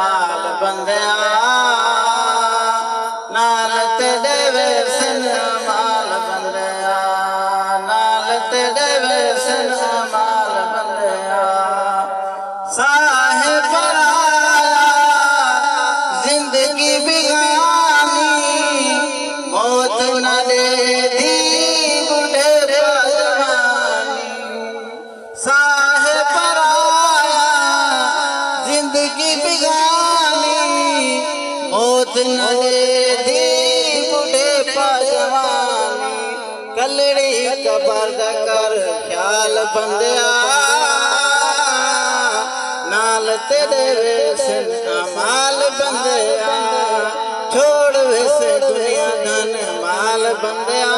माल बंदिया नाल तेरे वैसन माल बंदिया नाल तेरे वैसन माल बंदिया साहिब जिंदगी बिगानी मौत न दे दी बुढ़े जवानी साहिब जिंदगी बिगानी मौत न दे दी बुढ़े जवानी कलड़ी कबर दा कर ख्याल बंदिया नाल तेरे वैसन माल बंदिया छोड़ वैसे दुनिया धन माल बंदिया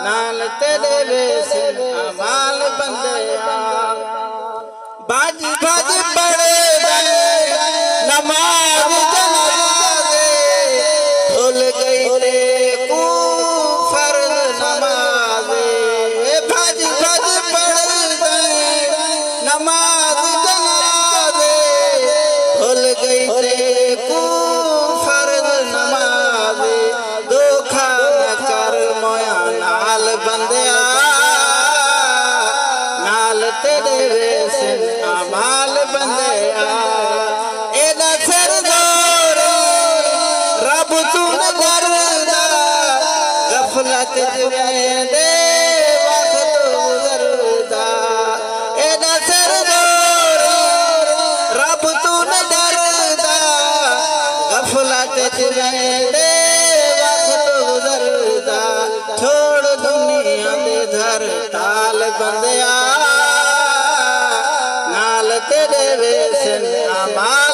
नाल तेरे वैसन माल बंदिया बाज बाज पड़े नमाज जनाजे भूल गई रे को फर्ज नमाजे बाज बाज पड़े नमाज जनाजे भूल गई रे को फर्ज नमाजे धोखा न कर मोया नाल बंदिया नाल तेरे वैसन माल बंदिया एदा सिर जोर रब तू न करदा गफलत में दे वक्त गुजरदा एदा सिर जोर रब तू न करदा गफलत में दे वक्त गुजरदा छोड़ दुनिया दे धर ताल बंदिया तेरे वैसन माल